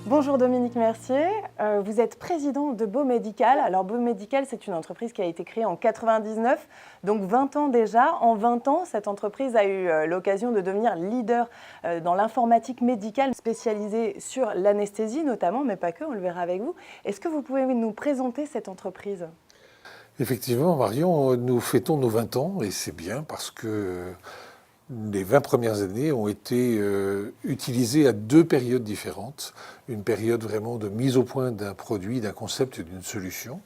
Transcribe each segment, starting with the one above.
Bonjour Dominique Mercier, vous êtes président de Beau Médical. Alors Beau Médical, c'est une entreprise qui a été créée en 99, donc 20 ans déjà. En 20 ans, cette entreprise a eu l'occasion de devenir leader dans l'informatique médicale spécialisée sur l'anesthésie notamment, mais pas que, on le verra avec vous. Est-ce que vous pouvez nous présenter cette entreprise ? Effectivement, Marion, nous fêtons nos 20 ans et c'est bien parce que les 20 premières années ont été utilisées à deux périodes différentes. Une période vraiment de mise au point d'un produit, d'un concept, d'une solution.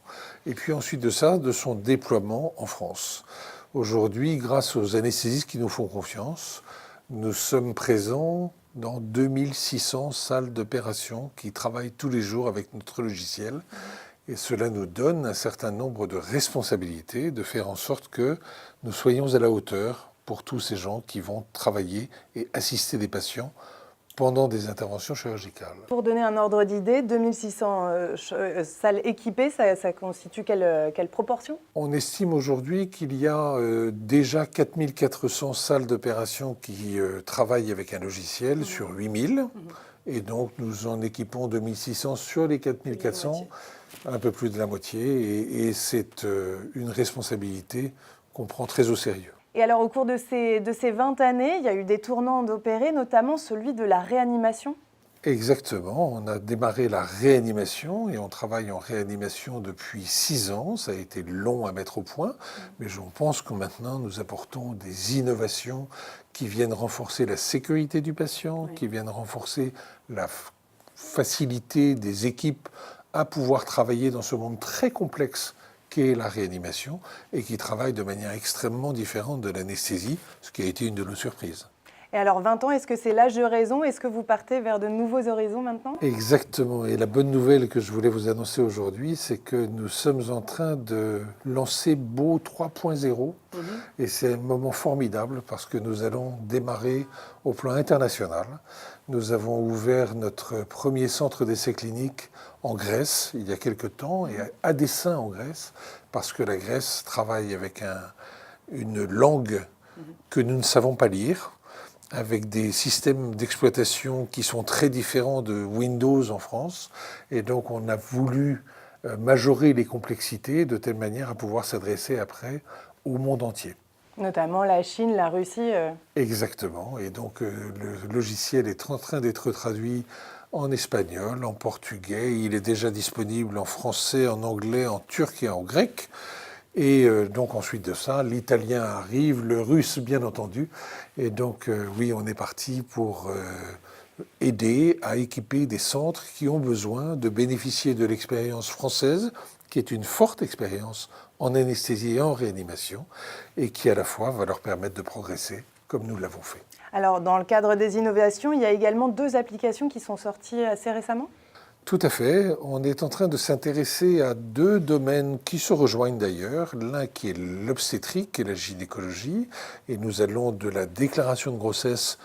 Et puis ensuite de ça, de son déploiement en France. Aujourd'hui, grâce aux anesthésistes qui nous font confiance, nous sommes présents dans 2600 salles d'opération qui travaillent tous les jours avec notre logiciel. Et cela nous donne un certain nombre de responsabilités, de faire en sorte que nous soyons à la hauteur pour tous ces gens qui vont travailler et assister des patients pendant des interventions chirurgicales. Pour donner un ordre d'idée, 2600 salles équipées, ça constitue quelle proportion ? On estime aujourd'hui qu'il y a déjà 4400 salles d'opération qui travaillent avec un logiciel sur 8000. Et donc nous en équipons 2600 sur les 4400, un peu plus de la moitié. Et c'est une responsabilité qu'on prend très au sérieux. Et alors, au cours de ces 20 années, il y a eu des tournants d'opérés, notamment celui de la réanimation. Exactement, on a démarré la réanimation et on travaille en réanimation depuis 6 ans. Ça a été long à mettre au point, mais je pense que maintenant nous apportons des innovations qui viennent renforcer la sécurité du patient, qui viennent renforcer la facilité des équipes à pouvoir travailler dans ce monde très complexe qu'est la réanimation et qui travaille de manière extrêmement différente de l'anesthésie, ce qui a été une de nos surprises. Et alors 20 ans, est-ce que c'est l'âge de raison ? Est-ce que vous partez vers de nouveaux horizons maintenant ? Exactement. Et la bonne nouvelle que je voulais vous annoncer aujourd'hui, c'est que nous sommes en train de lancer Beau 3.0. Et c'est un moment formidable parce que nous allons démarrer au plan international. Nous avons ouvert notre premier centre d'essai clinique en Grèce il y a quelque temps et à dessein en Grèce parce que la Grèce travaille avec une langue que nous ne savons pas lire, avec des systèmes d'exploitation qui sont très différents de Windows en France. Et donc on a voulu majorer les complexités de telle manière à pouvoir s'adresser après au monde entier. Notamment la Chine, la Russie. Exactement. Et donc le logiciel est en train d'être traduit en espagnol, en portugais. Il est déjà disponible en français, en anglais, en turc et en grec. Et donc ensuite de ça, l'italien arrive, le russe bien entendu. Et donc oui, on est parti pour aider à équiper des centres qui ont besoin de bénéficier de l'expérience française, qui est une forte expérience en anesthésie et en réanimation, et qui à la fois va leur permettre de progresser comme nous l'avons fait. Alors dans le cadre des innovations, il y a également 2 applications qui sont sorties assez récemment ? Tout à fait. On est en train de s'intéresser à 2 domaines qui se rejoignent d'ailleurs. L'un qui est l'obstétrique et la gynécologie. Et nous allons de la déclaration de grossesse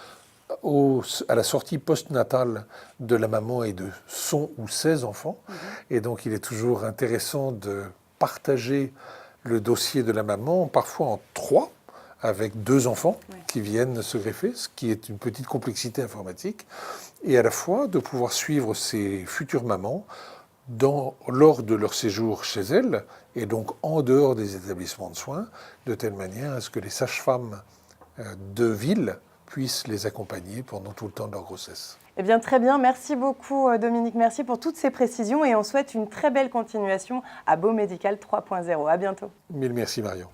à la sortie postnatale de la maman et de son ou ses enfants. Et donc il est toujours intéressant de partager le dossier de la maman, parfois en 3, avec 2 enfants qui viennent se greffer, ce qui est une petite complexité informatique, et à la fois de pouvoir suivre ces futures mamans lors de leur séjour chez elles, et donc en dehors des établissements de soins, de telle manière à ce que les sages-femmes de ville puissent les accompagner pendant tout le temps de leur grossesse. Eh bien, très bien. Merci beaucoup, Dominique Mercier, pour toutes ces précisions et on souhaite une très belle continuation à Beau Médical 3.0. À bientôt. Mille merci, Marion.